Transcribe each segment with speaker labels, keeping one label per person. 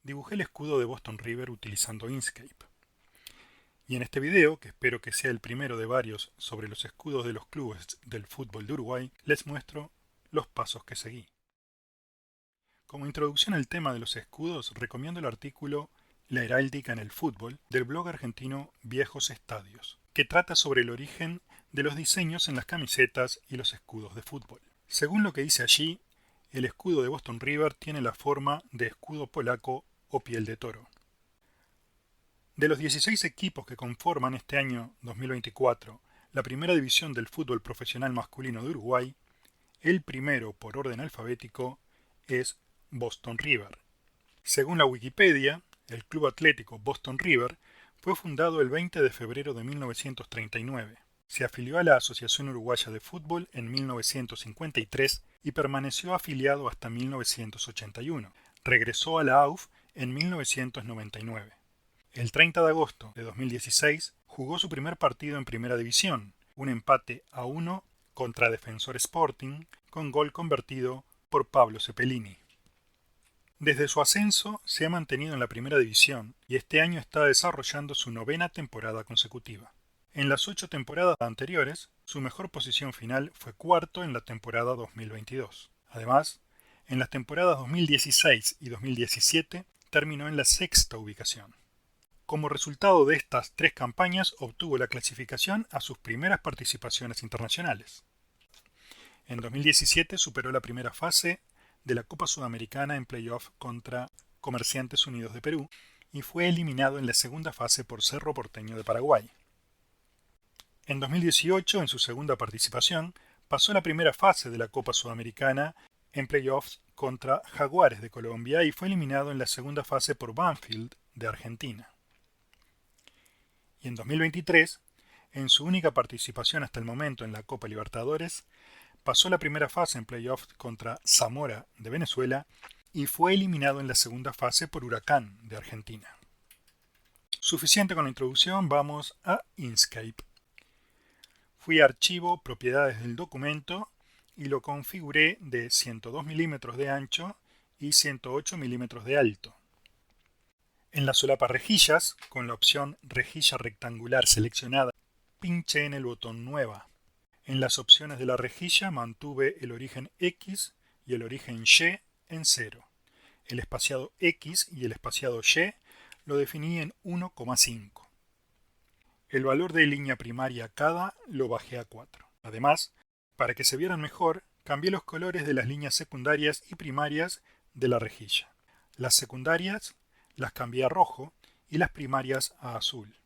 Speaker 1: dibujé el escudo de Boston River utilizando Inkscape. Y en este video, que espero que sea el primero de varios sobre los escudos de los clubes del fútbol de Uruguay, les muestro los pasos que seguí. Como introducción al tema de los escudos, recomiendo el artículo La heráldica en el fútbol del blog argentino Viejos Estadios, que trata sobre el origen de los diseños en las camisetas y los escudos de fútbol. Según lo que dice allí, el escudo de Boston River tiene la forma de escudo polaco o piel de toro. De los 16 equipos que conforman este año 2024 la primera división del fútbol profesional masculino de Uruguay, el primero por orden alfabético es Boston River. Según la Wikipedia, el Club Atlético Boston River fue fundado el 20 de febrero de 1939. Se afilió a la Asociación Uruguaya de Fútbol en 1953 y permaneció afiliado hasta 1981. Regresó a la AUF en 1999. El 30 de agosto de 2016 jugó su primer partido en Primera División, un empate a 1 contra Defensor Sporting, con gol convertido por Pablo Cepelini. Desde su ascenso se ha mantenido en la Primera División y este año está desarrollando su 9ª temporada consecutiva. En las 8 temporadas anteriores, su mejor posición final fue cuarto en la temporada 2022. Además, en las temporadas 2016 y 2017 terminó en la 6ª ubicación. Como resultado de estas 3 campañas obtuvo la clasificación a sus primeras participaciones internacionales. En 2017 superó la primera fase de la Copa Sudamericana en playoff contra Comerciantes Unidos de Perú y fue eliminado en la segunda fase por Cerro Porteño de Paraguay. En 2018, en su segunda participación, pasó la primera fase de la Copa Sudamericana en playoffs contra Jaguares de Colombia y fue eliminado en la segunda fase por Banfield de Argentina. Y en 2023, en su única participación hasta el momento en la Copa Libertadores, pasó la primera fase en playoffs contra Zamora de Venezuela y fue eliminado en la segunda fase por Huracán de Argentina. Suficiente con la introducción, vamos a Inkscape. Fui a Archivo, Propiedades del documento y lo configuré de 102 milímetros de ancho y 108 milímetros de alto. En la solapa Rejillas, con la opción Rejilla rectangular seleccionada, pinché en el botón Nueva. En las opciones de la rejilla mantuve el origen X y el origen Y en 0. El espaciado X y el espaciado Y lo definí en 1,5. El valor de línea primaria cada lo bajé a 4. Además, para que se vieran mejor, cambié los colores de las líneas secundarias y primarias de la rejilla. Las secundarias las cambié a rojo y las primarias a azul,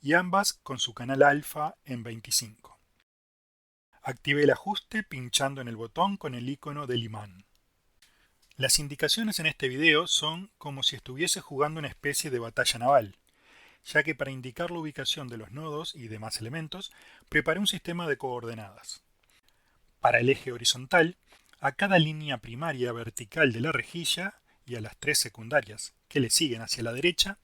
Speaker 1: y ambas con su canal alfa en 25. Activé el ajuste pinchando en el botón con el icono del imán. Las indicaciones en este video son como si estuviese jugando una especie de batalla naval, ya que para indicar la ubicación de los nodos y demás elementos, preparé un sistema de coordenadas. Para el eje horizontal, a cada línea primaria vertical de la rejilla y a las 3 secundarias que le siguen hacia la derecha,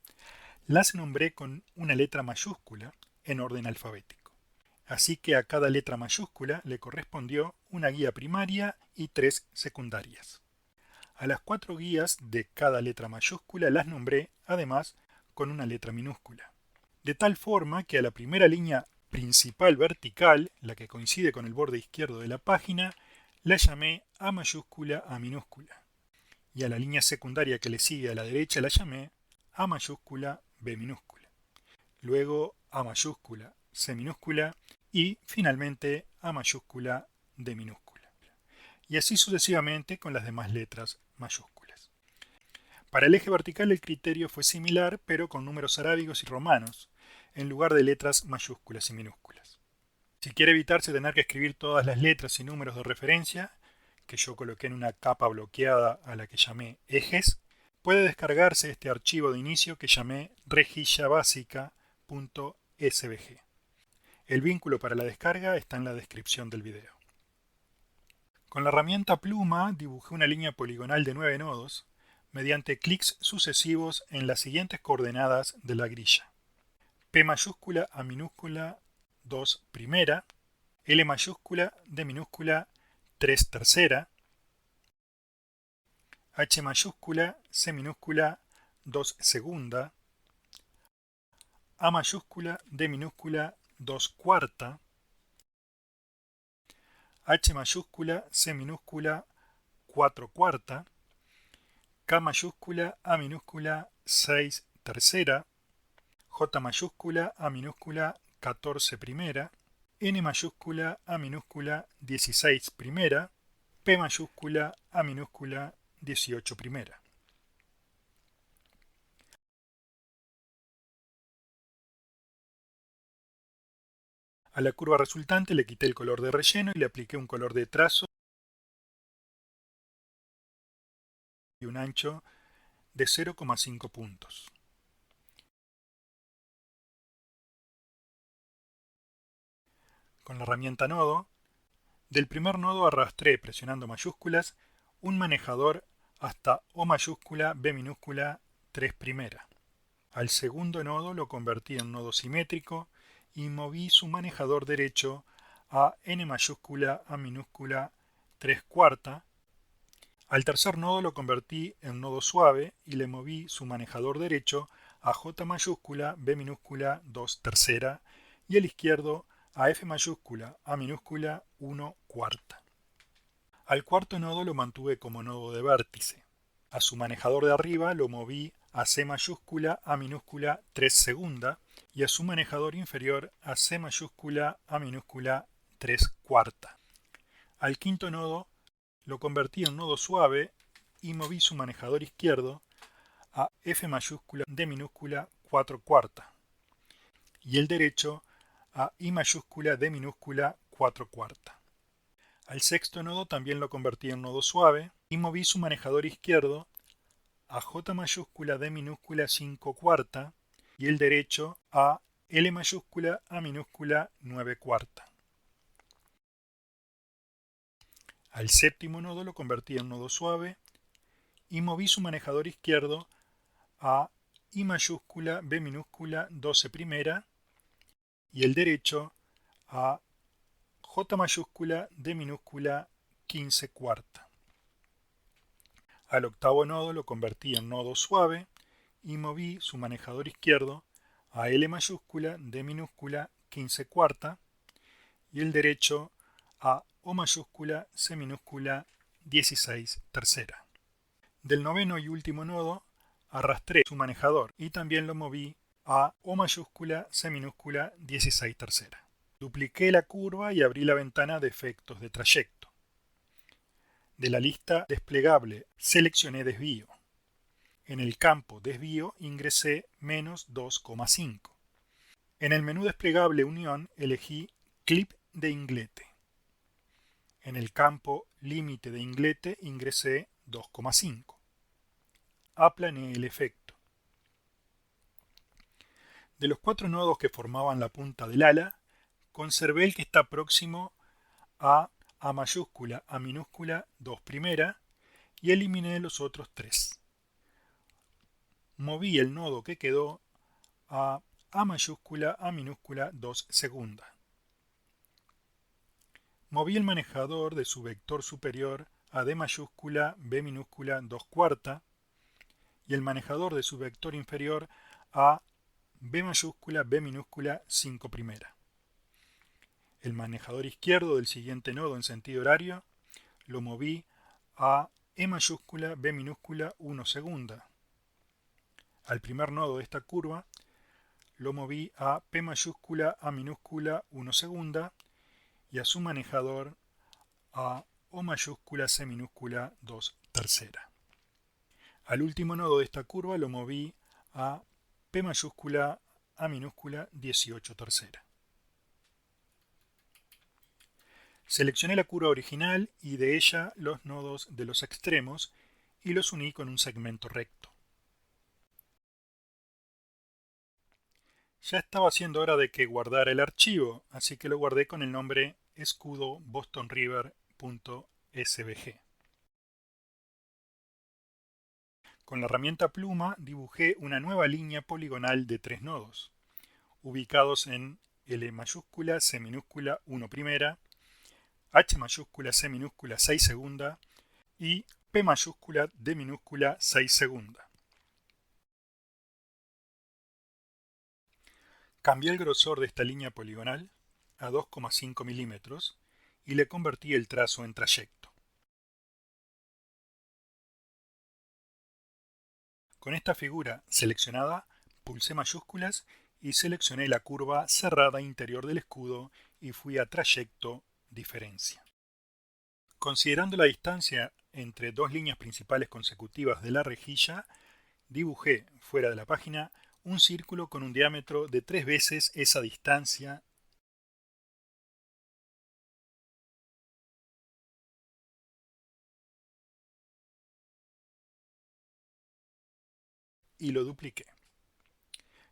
Speaker 1: las nombré con una letra mayúscula en orden alfabético. Así que a cada letra mayúscula le correspondió una guía primaria y 3 secundarias. A las 4 guías de cada letra mayúscula las nombré, además, con una letra minúscula. De tal forma que a la primera línea principal vertical, la que coincide con el borde izquierdo de la página, la llamé A mayúscula A minúscula. Y a la línea secundaria que le sigue a la derecha la llamé A mayúscula B minúscula. Luego A mayúscula C minúscula y finalmente A mayúscula D minúscula. Y así sucesivamente con las demás letras mayúsculas. Para el eje vertical el criterio fue similar, pero con números arábigos y romanos, en lugar de letras mayúsculas y minúsculas. Si quiere evitarse tener que escribir todas las letras y números de referencia, que yo coloqué en una capa bloqueada a la que llamé ejes, puede descargarse este archivo de inicio que llamé rejillabásica.svg. El vínculo para la descarga está en la descripción del video. Con la herramienta pluma dibujé una línea poligonal de 9 nodos mediante clics sucesivos en las siguientes coordenadas de la grilla. P mayúscula A minúscula 2 primera, L mayúscula D minúscula 3 tercera, H mayúscula C minúscula 2 segunda, A mayúscula, D minúscula, 2 cuarta, H mayúscula, C minúscula, 4 cuarta, K mayúscula, A minúscula, 6 tercera, J mayúscula, A minúscula, 14 primera, N mayúscula, A minúscula, 16 primera, P mayúscula, A minúscula, 18 primera. A la curva resultante le quité el color de relleno y le apliqué un color de trazo y un ancho de 0,5 puntos. Con la herramienta nodo, del primer nodo arrastré, presionando mayúsculas, un manejador hasta O mayúscula, B minúscula, 3 primera. Al segundo nodo lo convertí en nodo simétrico y moví su manejador derecho a N mayúscula, A minúscula, 3 cuarta. Al tercer nodo lo convertí en nodo suave y le moví su manejador derecho a J mayúscula, B minúscula, 2 tercera y el izquierdo a F mayúscula, A minúscula, 1 cuarta. Al cuarto nodo lo mantuve como nodo de vértice. A su manejador de arriba lo moví a C mayúscula, A minúscula, 3 segunda y a su manejador inferior a C mayúscula, A minúscula, 3 cuarta. Al quinto nodo lo convertí en nodo suave y moví su manejador izquierdo a F mayúscula, D minúscula, 4 cuarta y el derecho a I mayúscula, D minúscula, 4 cuarta. Al sexto nodo también lo convertí en nodo suave y moví su manejador izquierdo a J mayúscula, D minúscula, 5 cuarta y el derecho a L mayúscula, A minúscula, 9 cuarta. Al séptimo nodo lo convertí en nodo suave y moví su manejador izquierdo a I mayúscula, B minúscula, 12 primera y el derecho a J mayúscula, D minúscula, 15 cuarta. Al octavo nodo lo convertí en nodo suave y moví su manejador izquierdo a L mayúscula, D minúscula, 15 cuarta y el derecho a O mayúscula, C minúscula, 16 tercera. Del noveno y último nodo arrastré su manejador y también lo moví a O mayúscula, C minúscula, 16 tercera. Dupliqué la curva y abrí la ventana de efectos de trayecto. De la lista desplegable seleccioné desvío. En el campo desvío ingresé menos 2,5. En el menú desplegable unión elegí clip de inglete. En el campo límite de inglete ingresé 2,5. Aplané el efecto. De los 4 nodos que formaban la punta del ala, conservé el que está próximo a mayúscula, A minúscula, 2 primera y eliminé los otros 3. Moví el nodo que quedó a mayúscula, A minúscula, 2 segunda. Moví el manejador de su vector superior a D mayúscula, B minúscula, 2 cuarta y el manejador de su vector inferior a B mayúscula, B minúscula, 5 primera. El manejador izquierdo del siguiente nodo en sentido horario lo moví a E mayúscula, B minúscula, 1 segunda. Al primer nodo de esta curva lo moví a P mayúscula, A minúscula, 1 segunda y a su manejador a O mayúscula, C minúscula, 2 tercera. Al último nodo de esta curva lo moví a P mayúscula, A minúscula, 18 tercera. Seleccioné la curva original y de ella los nodos de los extremos y los uní con un segmento recto. Ya estaba siendo hora de que guardara el archivo, así que lo guardé con el nombre escudo bostonriver.svg. Con la herramienta pluma dibujé una nueva línea poligonal de 3 nodos, ubicados en L mayúscula, C minúscula, 1 primera, H mayúscula, C minúscula, 6 segunda y P mayúscula, D minúscula, 6 segunda. Cambié el grosor de esta línea poligonal a 2,5 milímetros y le convertí el trazo en trayecto. Con esta figura seleccionada, pulsé mayúsculas y seleccioné la curva cerrada interior del escudo y fui a trayecto diferencia. Considerando la distancia entre dos líneas principales consecutivas de la rejilla, dibujé fuera de la página un círculo con un diámetro de 3 veces esa distancia y lo dupliqué.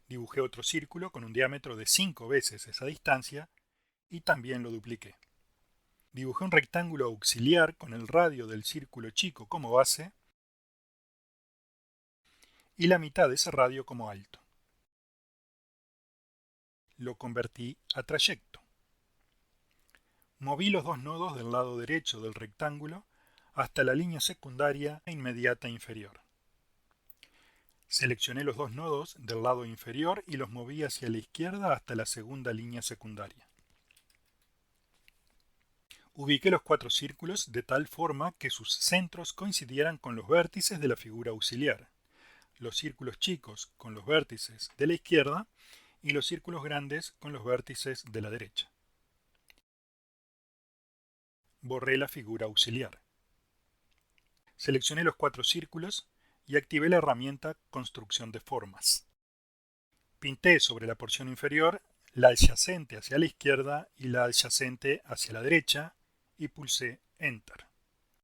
Speaker 1: Dibujé otro círculo con un diámetro de 5 veces esa distancia y también lo dupliqué. Dibujé un rectángulo auxiliar con el radio del círculo chico como base y la mitad de ese radio como alto. Lo convertí a trayecto. Moví los dos nodos del lado derecho del rectángulo hasta la línea secundaria inmediata inferior. Seleccioné los dos nodos del lado inferior y los moví hacia la izquierda hasta la segunda línea secundaria. Ubiqué los 4 círculos de tal forma que sus centros coincidieran con los vértices de la figura auxiliar, los círculos chicos con los vértices de la izquierda y los círculos grandes con los vértices de la derecha. Borré la figura auxiliar. Seleccioné los 4 círculos y activé la herramienta Construcción de formas. Pinté sobre la porción inferior la adyacente hacia la izquierda y la adyacente hacia la derecha y pulsé Enter.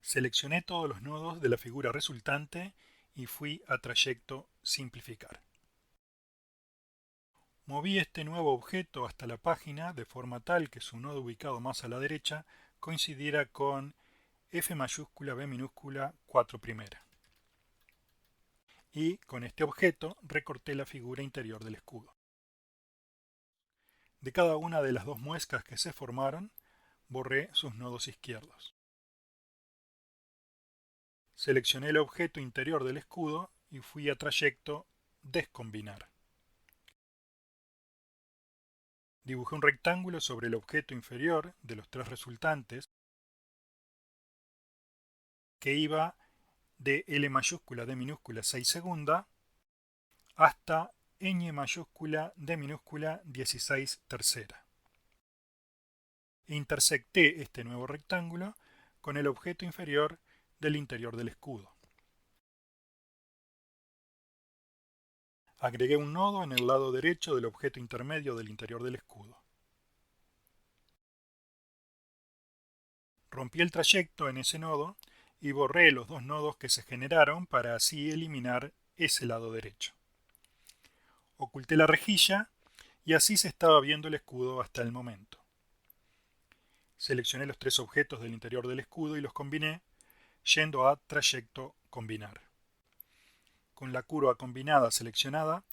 Speaker 1: Seleccioné todos los nodos de la figura resultante y fui a trayecto Simplificar. Moví este nuevo objeto hasta la página de forma tal que su nodo ubicado más a la derecha coincidiera con F mayúscula B minúscula 4 primera. Y con este objeto recorté la figura interior del escudo. De cada una de las dos muescas que se formaron, borré sus nodos izquierdos. Seleccioné el objeto interior del escudo y fui a trayecto Descombinar. Dibujé un rectángulo sobre el objeto inferior de los 3 resultantes que iba de L mayúscula D minúscula 6 segunda hasta ñ mayúscula D minúscula 16 tercera. Intersecté este nuevo rectángulo con el objeto inferior del interior del escudo. Agregué un nodo en el lado derecho del objeto intermedio del interior del escudo. Rompí el trayecto en ese nodo y borré los dos nodos que se generaron para así eliminar ese lado derecho. Oculté la rejilla y así se estaba viendo el escudo hasta el momento. Seleccioné los 3 objetos del interior del escudo y los combiné, yendo a Trayecto Combinar. Con la curva combinada seleccionada,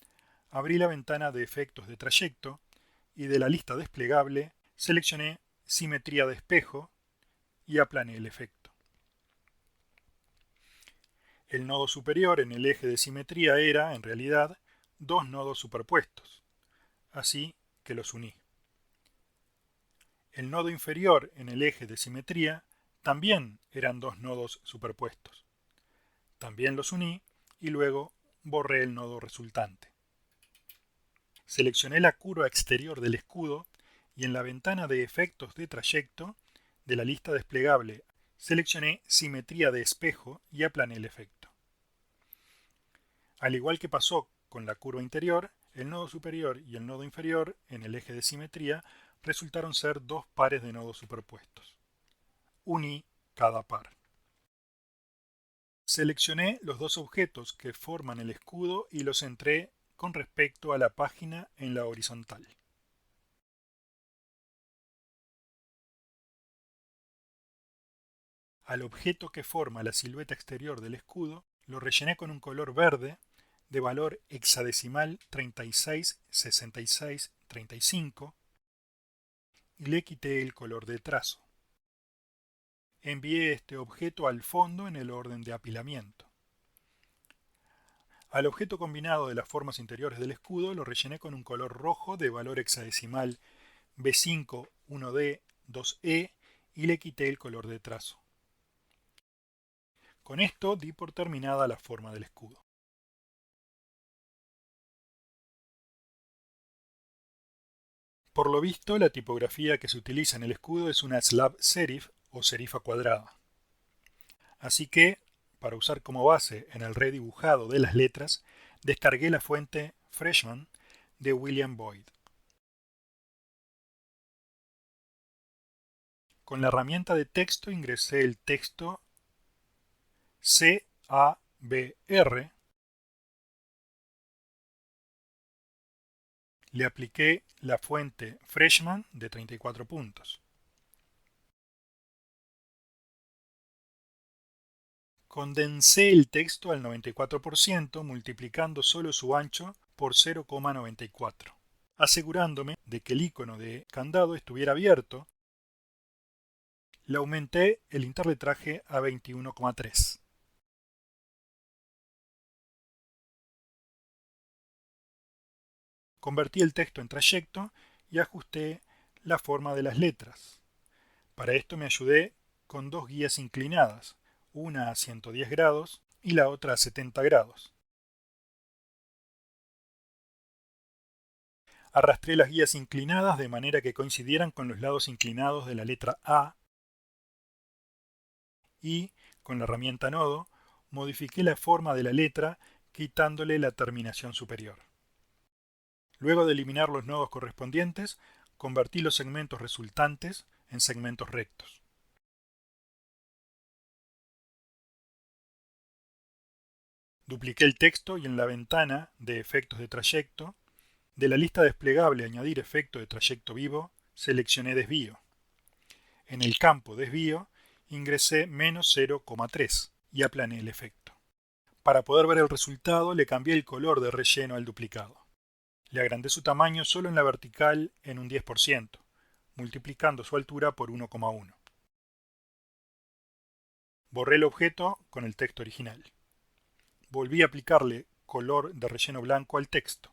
Speaker 1: abrí la ventana de efectos de trayecto y de la lista desplegable seleccioné Simetría de espejo y aplané el efecto. El nodo superior en el eje de simetría era, en realidad, 2 nodos superpuestos, así que los uní. El nodo inferior en el eje de simetría también eran 2 nodos superpuestos. También los uní y luego borré el nodo resultante. Seleccioné la curva exterior del escudo y en la ventana de efectos de trayecto de la lista desplegable seleccioné Simetría de espejo y aplané el efecto. Al igual que pasó con la curva interior, el nodo superior y el nodo inferior en el eje de simetría resultaron ser 2 pares de nodos superpuestos. Uní cada par. Seleccioné los 2 objetos que forman el escudo y los centré con respecto a la página en la horizontal. Al objeto que forma la silueta exterior del escudo lo rellené con un color verde de valor hexadecimal 366635 y le quité el color de trazo. Envié este objeto al fondo en el orden de apilamiento. Al objeto combinado de las formas interiores del escudo lo rellené con un color rojo de valor hexadecimal B5, 1D, 2E y le quité el color de trazo. Con esto di por terminada la forma del escudo. Por lo visto, la tipografía que se utiliza en el escudo es una slab serif o serifa cuadrada. Así que, para usar como base en el redibujado de las letras, descargué la fuente Freshman de William Boyd. Con la herramienta de texto ingresé el texto CABR, le apliqué la fuente Freshman de 34 puntos. Condensé el texto al 94% multiplicando solo su ancho por 0,94, asegurándome de que el icono de candado estuviera abierto. Le aumenté el interletraje a 21,3. Convertí el texto en trayecto y ajusté la forma de las letras. Para esto me ayudé con dos guías inclinadas, una a 110 grados y la otra a 70 grados. Arrastré las guías inclinadas de manera que coincidieran con los lados inclinados de la letra A y, con la herramienta nodo, modifiqué la forma de la letra quitándole la terminación superior. Luego de eliminar los nodos correspondientes, convertí los segmentos resultantes en segmentos rectos. Dupliqué el texto y en la ventana de efectos de trayecto, de la lista desplegable Añadir efecto de trayecto vivo, seleccioné desvío. En el campo desvío ingresé menos 0,3 y aplané el efecto. Para poder ver el resultado le cambié el color de relleno al duplicado. Le agrandé su tamaño solo en la vertical en un 10%, multiplicando su altura por 1,1. Borré el objeto con el texto original. Volví a aplicarle color de relleno blanco al texto.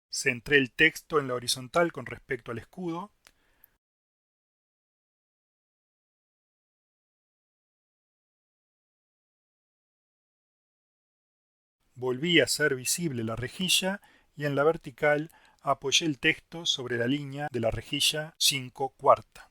Speaker 1: Centré el texto en la horizontal con respecto al escudo. Volví a hacer visible la rejilla y en la vertical apoyé el texto sobre la línea de la rejilla 5/4.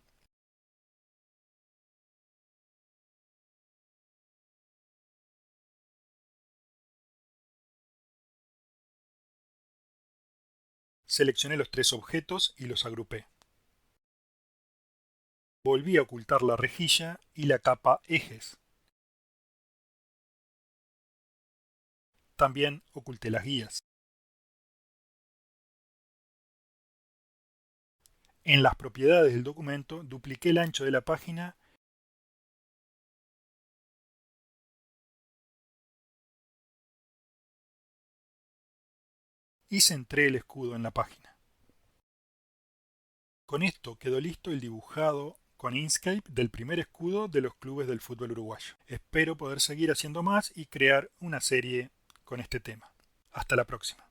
Speaker 1: Seleccioné los tres objetos y los agrupé. Volví a ocultar la rejilla y la capa ejes. También oculté las guías. En las propiedades del documento dupliqué el ancho de la página y centré el escudo en la página. Con esto quedó listo el dibujado con Inkscape del primer escudo de los clubes del fútbol uruguayo. Espero poder seguir haciendo más y crear una serie con este tema. Hasta la próxima.